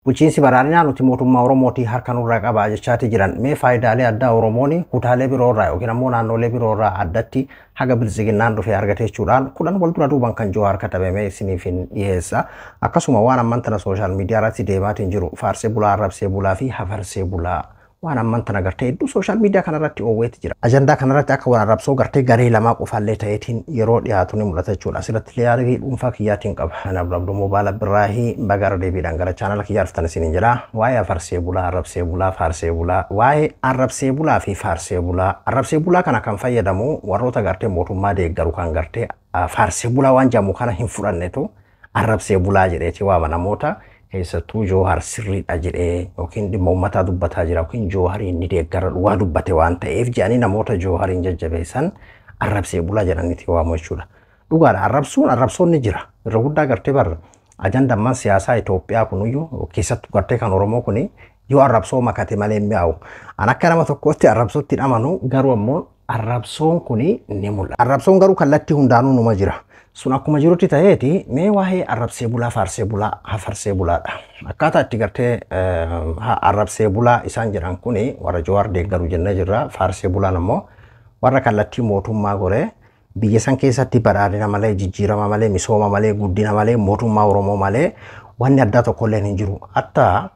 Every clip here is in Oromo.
Bulchiinsi badhaadhinaa nuti mootummaa Oromootii harka nurraa qabaa jechaati jiran mee faayidaalee addaa Oromoon kutaalee biroorraa yookiin ammoo naannolee biroorraa addatti haga bilisiginnaan dhufee argate jechuudhaan kudhan wal dura duuban kan Jowaar katabame isiniif dhiyeessa. Akkasuma waan amman tana sooshaal miidiyaa irratti deemaatiin jiru faarsee bulaa, arrabsee bulaa fi hafarsee bulaa waan amman tana gartee hedduu sooshaal miidiyaa kanarratti oowweetti jira. Ajandaa kanarratti akka waan arrabsoo gartee garee lamaa qofaallee ta'eetiin yeroo dhiyaatu ni mul'ata jechuudha. Asirratti yaadii dhuunfaa kiyyaatiin qaba. Abduu Mobaala Birraahii Bagar deebiidhaan gara chaanala kiyyaa dhuftan isiniin jira. Waa'ee afarsee bulaa, arrabsee bulaa, faarsee bulaa, waa'ee arrabsee bulaa fi faarsee bulaa. Arrabsee bulaa kana kan fayyadamu warroota gartee mootummaa deeggaru kan gartee faarsee bulaa waan jedhamu kana hin fudhannetu arrabsee bulaa jedheeti waama namoota keessattuu Jowaar sirriidha jedhee yookiin dhimma uummataa dubbataa jira yookiin Jowaariin ni deeggara dhugaa dubbate waan ta'eef jedhanii namoota Jowaariin jajjabeessan arrabsee bulaa jedhaniiti waamu jechuudha. Dhugaadha arrabsoon ni jira. Irra guddaa gartee barra ajandamman siyaasaa Itoophiyaa kunuyyuu keessattuu gartee kan Oromoo kuni yoo arrabsoo makate malee mi'aawu. An akka nama tokkootti arrabsootti amanu garuu ammoo arrabsoon kuni ni mul'ata. Arrabsoon garuu kallattii hundaanuu numa jira. Sun akkuma jirutti ta'eeti mee waa'ee arrabsee bulaa, faarsee bulaa, hafarsee bulaadha. Akkaataa itti gartee arrabsee bulaa isaan jedhan kuni warra Jowaar deeggaru jennee jirra. Faarsee bulaan ammoo warra kallattii mootummaa goree biyya san keessatti badhaadhina malee, jijjiirama malee, misooma malee, guddina malee, mootummaa Oromoo malee wanni addaa tokkolleen hin jiru. Hatta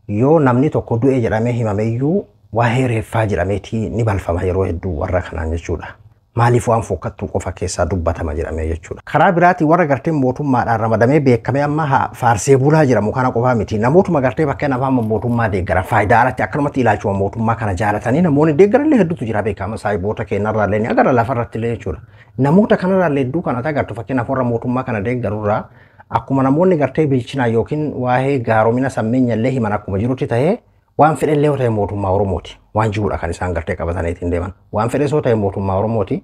yoo namni tokko du'e jedhamee himameeyyuu waa'ee reeffaa jedhameeti ni balfama yeroo hedduu warra kanaan jechuudha. Maaliif waan fokkattuu qofa keessaa dubbatama jedhamee jechuudha. Karaa biraatiin warra gartee mootummaadhaan ramadamee beekamee amma faarsee bulaa jedhamu kana qofaa miti. Namootuma gartee bakka nama mootummaa deeggaran faayidaa alatti akkanumatti ilaalchuma mootummaa kana jaalatanii namoonni deeggaranillee hedduutu jira beekama saayiboota keenyarraallee ni agarra lafarrattillee jechuudha. Namoota kanarraallee hedduu kana agartu fakkeenyaaf warra mootummaa kana deeggarurraa akkuma namoonni gartee bilchinaa yookiin waa'ee gaaromina sammeenyallee himan akkuma jirutti ta'ee waan fedhellee yoo ta'e mootummaa Oromooti. Waan jiruudha kan isaan gartee qabataniitiin deeman. Waan fedhes yoo ta'e mootummaa Oromooti.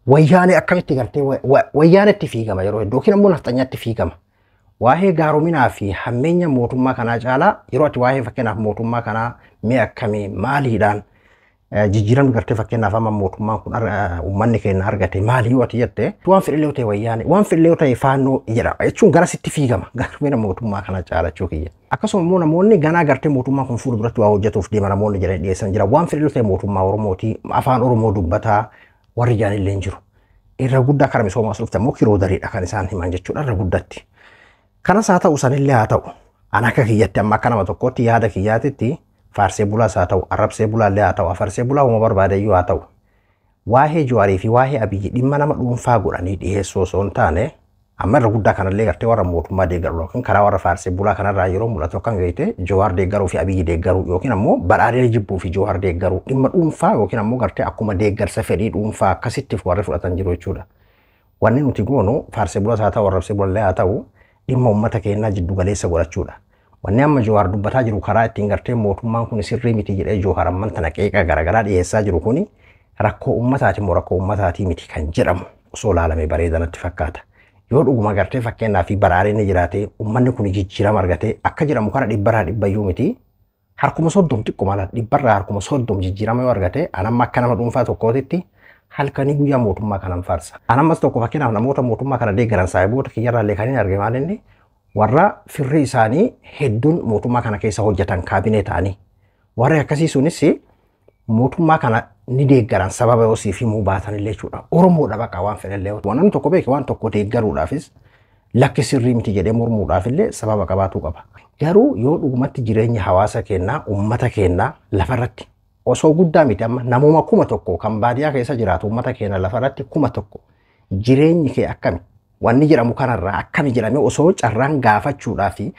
Wayyaanee akkamitti gartee wayyaanetti fiigama yeroo hedduu yookiin ammoo nafxanyaatti fiigama. Waa'ee gaarominaa fi hammeenya mootummaa kanaa caalaa yeroo ati waa'ee fakkeenyaaf mootummaa kanaa mee akkamii maaliidhaan jijjiiramni gartee fakkeenyaaf amma mootummaan kun uummanni keenya argate maalii yoo ati jette waan fedhellee yoo ta'e wayyaanee waan fedhellee yoo ta'e faannoo jedhama jechuun gara sitti fiigama gaaromina mootummaa kanaa caalachuu kiyya. Akkasuma immoo namoonni ganaa gartee mootummaa kun fuula duratti waa hojjetuuf deema namoonni jedhanii dhiyeessan jira waan fedhellee yoo ta'e mootummaa Oromooti afaan Oromoo dubbataa warri jaanillee hin jiru. Irra guddaa karaa misoomaas dhufte ammoo kiroo dariidha kan isaan himan jechuudha irra guddatti. Kanas haa ta'u sanillee haa ta'u an akka kiyyatti amma akka nama tokkotti yaada kiyyaatitti faarsee bulaas haa ta'u arrabsee bulaallee haa ta'u afarsee bulaa uma barbaadeyyuu haa ta'u waa'ee Jawaarii fi waa'ee Abiyyi dhimma nama dhuunfaa godhanii dhiyeessoo osoo hin taane amma irra guddaa kanallee gartee warra mootummaa deeggaru yookiin karaa warra faarsee bulaa kanarraa yeroo mul'atu akkan gahite Jawaar deeggaruu fi Abiyyi deeggaruu yookiin ammoo badhaadhina jibbuu fi Jawaar deeggaruu dhimma dhuunfaa yookiin ammoo gartee akkuma deeggarsa fedhii dhuunfaa akkasittiif warri fudhatan jiru jechuudha. Wanni nuti goonu faarsee bulaas haa ta'u arrabsee bulaallee haa ta'u dhimma uummata keenyaa jiddu galeessa godhachuudha. Wanni amma Jawaar dubbataa jiru karaa ittiin gartee mootummaan kun sirrii miti jedhee Jawaar amman tana qeeqa garaagaraa dhiyeessaa jiru kuni rakkoo uummataati moo rakkoo uummataatii miti kan jedhamu osoo ilaalamee bareedanatti fakkaata. Yoo dhuguma gartee fakkeenyaa fi badhaadhinni jiraatee uummanni kun jijjiirama argatee akka jedhamu kana dhibbarraa dhibbayyuu miti harkuma soddom xiqqoo mala dhibbarraa harkuma soddom jijjiirama yoo argate anamma akka nama dhuunfaa tokkootitti halkanii guyyaa mootummaa kanan faarsa. Anammas tokko fakkeenyaaf namoota mootummaa kana deeggaran saayiboota kiyyarraallee kan hin arge maalinni warra firri isaanii hedduun mootummaa kana keessa hojjetan kaabinee ta'anii warri akkasii sunis mootummaa kana ni deeggaran sababa yoo siif himuu baatanillee jechuudha. Oromoodha baqa waan fedhallee waan namni tokko beeke waan tokko deeggaruudhaafis lakki sirrii miti jedhee mormuudhaafillee sababa qabaatuu qaba. Garuu yoo dhugumatti jireenya hawaasa keenyaa uummata keenyaa lafarratti osoo guddaa miti amma namuma kuma tokko kan baadiyyaa keessa jiraatu uummata keenya lafarratti kuma tokko jireenyi kee akkami wanni jedhamu kanarraa akkami jedhamee osoo carraan gaafachuudhaa fi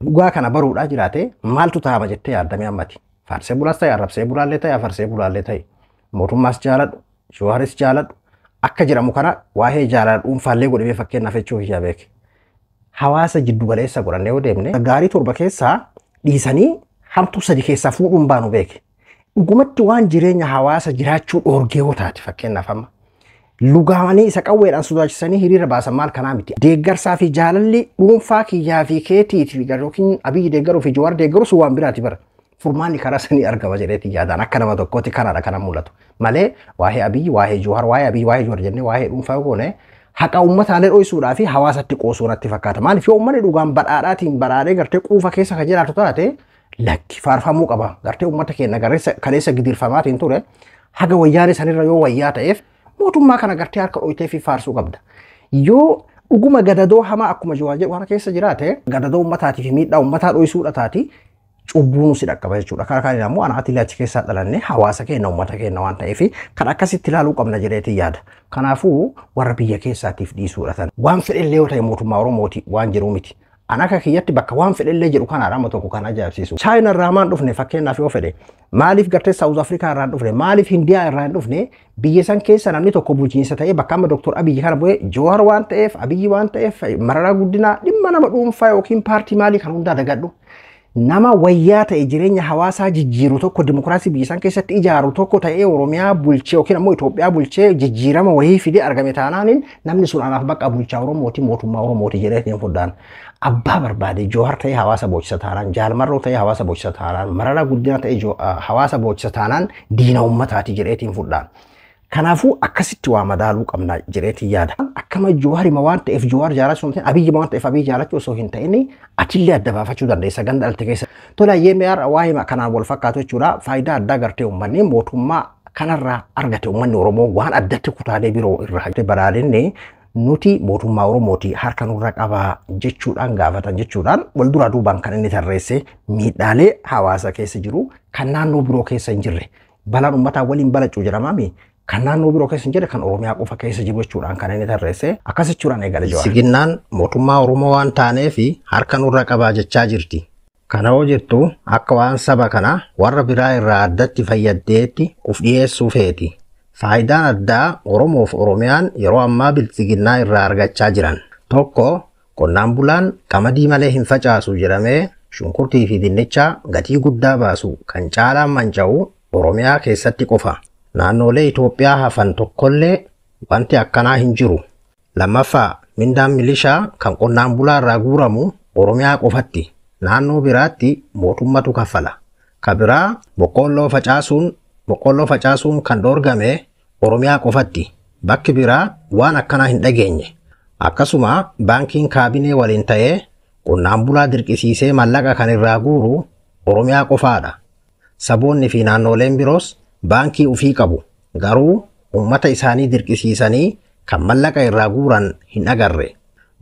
dhugaa kana baruudhaa jiraate maaltu taa'ama jettee yaaddamee ammati. Faarsee bulaas ta'e arrabsee bulaallee ta'e afarsee bulaallee ta'e mootummaas jaaladhu Jawaaris jaaladhu akka jedhamu kana waa'ee jaalala dhuunfaallee godhamee fakkeenyaaf jechuu hiyyaa beeke. Hawaasa jiddu galeessa godhannee yoo deemne gaarii torba keessaa dhiisanii hamtuu sadi keessaa fuudhuun baanu beeke. Dhugumatti waan jireenya hawaasa jiraachuu dhoorgee yoo taate fakkeenyaaf amma lugaamanii isa qawweedhaan sodaachisanii hiriira baasan maal kanaa miti. Deeggarsaa fi jaalalli dhuunfaa kiyyaa fi keetiitii yookiin Abiyyi deeggaruu fi Jawaar deeggaruu waan biraati bara. Furmaanni karaa sanii argama jedheeti yaadaan akka nama tokkotti kanadha kana mul'atu. Malee waa'ee Abiyyi, waa'ee Jawaar, waa'ee Abiyyi, waa'ee Jawaar jennee waa'ee dhuunfaa goone haqa ummataalee dho'isuudhaa fi hawaasatti qoosuu natti fakkaata. Maaliif yoo uummanni dhugaan badhaadhaatiin badhaadhee gartee quufa keessa kan jiraatu taate lakki faarfamuu qaba. Gartee uummata keenya kaleessa gidirfamaatiin ture haga wayyaanee sanirra yoo wayyaa ta'eef mootummaa kana gartee harka dhoyitee fi faarsuu qabda. Yoo dhuguma gadadoo hamaa akkuma Jawaar jedhu kana keessa jiraate gadadoo ummataatii fi miidhaa ummataa dhoyisuudha taati cubbuun si dhaqqaba jechuudha. Karaa kanaan immoo anaati ilaachi keessaa dhalanne hawaasa keenya uummata keenya waan ta'eef kan akkasitti ilaaluu qabna jedheetii yaada. Kanaafuu warra biyya keessaatiif dhiisuudha tan. Waan fedhellee yoo ta'e mootummaa Oromooti waan jiru miti. Ana akka kiyyatti bakka waan fedhellee jedhu kana amma tokko kan ajaa'ibsiisu. Chaayina irraa maan dhufne fakkeenyaaf yoo fedhe maaliif gartee Saawuz Afrikaa irraa dhufne maaliif Hindiyaa irraa dhufne biyya san keessa namni tokko bulchiinsa ta'ee bakka amma Dr. Abiyyi kana bu'ee Jawaar waan ta'eef Abiyyi waan ta'eef Mararaa Guddinaa dhimma nama dhuunfaa yookiin paartii maalii kan hundaa dagadhu. Nama wayyaa ta'e jireenya hawaasaa jijjiiru tokko dimokiraasii biyya san keessatti ijaaru tokko ta'ee Oromiyaa bulchee yookiin ammoo Itoophiyaa bulchee jijjiirama wayii fidee argame taanaaniin namni sun anaaf bakka bulchaa Oromooti mootummaa Oromooti jedheetiin fuddaan. Abbaa barbaade Jawaar ta'ee hawaasa boocisa taanaan Jaalmarroo ta'ee hawaasa boocisa taanaan Mararaa Guddinaa ta'ee hawaasa boocisa taanaan diina uummataati jedheetiin fuddaan. Kanaafuu akkasitti waa madaaluu qabna jedheetiin yaada. Akkama Jawaar ma waan ta'eef Jawaar jaalachuu hin Abiyyi waan ta'eef Abiyyi jaalachuu osoo hin ta'in atillee adda baafachuu dandeessa ganda dhalte keessa. Tola yemeer waa kanaan wal fakkaatu jechuudha. Faayidaa addaa gartee uummanni mootummaa kanarraa argate uummanni Oromoo waan addatti kutaalee biroo irraa baraadinne nuti mootummaa Oromooti harka nurra qabaa jechuudhaan gaafatan jechuudhaan wal duraa duubaan kan inni tarreesse miidhaalee hawaasa keessa jiru kan naannoo biroo keessa hin jirre balaan uummataa waliin balachuu jedhamaami. Kan naannoo biroo keessa hin jirre kan Oromiyaa qofa keessa jiru jechuudhaan kan inni tarreesse akkas jechuudhaan eegale Jawaar. Siginnaan mootummaa Oromoo waan taaneef harka nurra qabaa jechaa jirti. Kana hoo jettu akka waan saba kana warra biraa irraa addatti fayyaddeetti uf dhiyeessuu feeti. Faayidaan addaa Oromoof Oromiyaan yeroo ammaa biltsiginnaa irraa argachaa jiran. Tokko qonnaan bulaan qamadii malee hin facaasu jedhamee shunkurtii fi dinnichaa gatii guddaa baasu kan caalaan manca'u Oromiyaa keessatti qofa. Naannolee Itoophiyaa hafan tokkollee wanti akkanaa hin jiru. Lammaffaa mindaan milishaa kan qonnaan bulaa irraa guuramu Oromiyaa qofatti. Naannoo biraatti mootummatu kaffala. Kabiraa boqqolloo facaasuun kan dhoorgame Oromiyaa qofatti. Bakki biraa waan akkanaa hin dhageenye. Akkasuma baankiin kaabinee waliin ta'ee qonnaan bulaa dirqisiisee mallaqa kan irraa guuru Oromiyaa qofaadha. Saboonni fi naannoleen biroos baankii ufii qabu. Garuu uummata isaanii dirqisiisanii kan mallaqa irraa guuran hin agarre.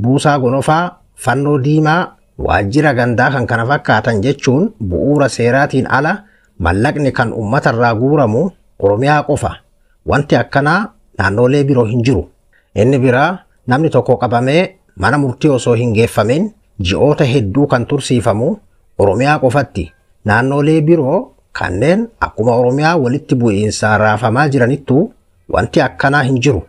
Buusaa gonofaa, fannoo diimaa, waajjira gandaa kan kana fakkaatan jechuun bu'uura seeraatiin ala mallaqni kan uummata irraa guuramu Oromiyaa qofa. Wanti akkanaa naannolee biroo hin jiru. Inni biraa namni tokko qabamee mana murtii osoo hin geeffamin ji'oota hedduu kan tursiifamu Oromiyaa qofatti. Naannolee biroo kanneen akkuma Oromiyaa walitti bu'iinsa raafamaa jiranittu wanti akkanaa hin jiru.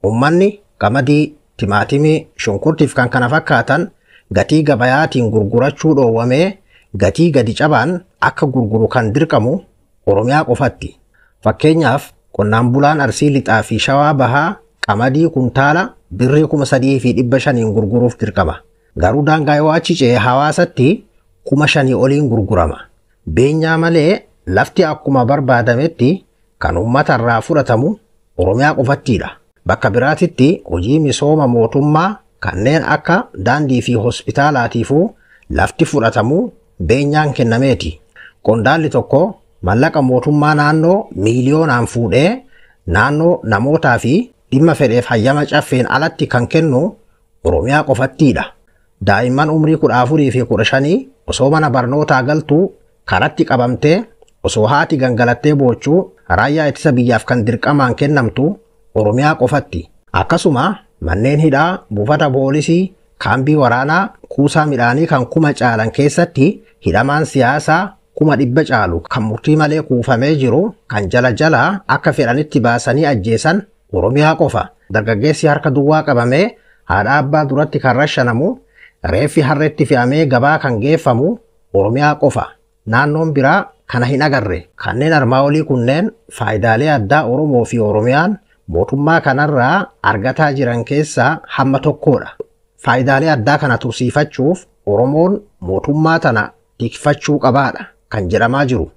Uummanni qamadii, timaatimii, shunkurtiif kan kana fakkaatan gatii gabayaatiin gurgurachuu dhoowwamee gatii gadi cabaan akka gurguru kan dirqamu Oromiyaa qofatti. Fakkeenyaaf qonnaan bulaan Arsii Lixaa fi Shawaa Bahaa qamadii kuntaala birrii 3,500 gurguruuf dirqama. Garuu daangaa yoo achi ce'ee hawaasatti 5,000 oliin gurgurama. Beenyaa malee lafti akkuma barbaadametti kan uummata irraa fudhatamu Oromiyaa qofattiidha. Bakka biraatitti hojii misooma mootummaa kanneen akka daandii fi hospitaalaatiifuu lafti fudhatamu beenyaan kennameeti. Qondaalli tokko mallaqa mootummaa naannoo miiliyoonaan fuudhee naannoo namootaa fi dhimma fedheef hayyama caffeen alatti kan kennu Oromiyaa qofattiidha. Daa'imman umrii 14 fi 15 osoo mana barnootaa galtuu karatti qabamtee osoo haati gangalattee boochuu raayyaa ittisa biyyaaf kan dirqamaan kennamtu Oromiyaa qofatti. Akkasuma manneen hidhaa, buufata poolisii, kaambii waraanaa, kuusaa midhaanii kan 1,000 caalan keessatti hidhamaan siyaasaa 100,000 caalu kan murtii malee kuufamee jiru kan jala akka fedhanitti baasanii ajjeesan Oromiyaa qofa. Dargaggeessi harka duwwaa qabamee haadha abbaa duratti kan rashanamu, reeffi harreetti fe'amee gabaa kan geeffamu Oromiyaa qofa. Naannoon biraa kana hin agarre. Kanneen armaa olii kunneen faayidaalee addaa Oromoo fi Oromiyaan mootummaa kanarraa argataa jiran keessaa hamma tokkodha. Faayidaalee addaa kana tursiifachuuf Oromoon mootummaa tana tikfachuu qabaadha kan jedhamaa jiru.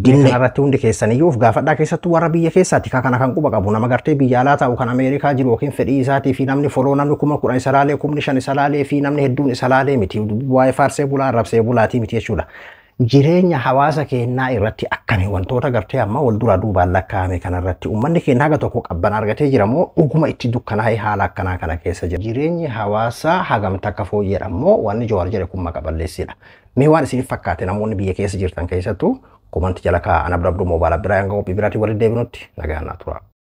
Dinne kanarratti hundi keessaniyyuu of gaafadhaa keessattuu warra biyya keessaatti kana kan quba qabu nama gartee biyya alaa ta'u kan Ameerikaa jiru yookiin fedhii isaatii fi namni foloo namni 10,000 isa laalee 5,000 isa laalee fi namni hedduun isa laalee miti waa'ee faarsee bulaa arrabsee bulaatii miti jechuudha. Jireenya hawaasa keenyaa irratti akkami wantoota gartee amma wal dura duubaan lakkaa'ame kanarratti uummanni keenya haga tokko qabban argatee jira moo dhuguma itti dukkanaa'ee haala akkanaa kana keessa jira. Jireenyi hawaasaa hagamta akka fooyyedha moo wanni Jawaar jedhe kun maqa balleessidha. Mee waan isiniif fakkaate namoonni biyya keessa jirtan keessattuu komanti jala kaa'aa ana bira abduu moobaala biraa hanga qophii biraatii walitti deebinutti nagaan naa tura.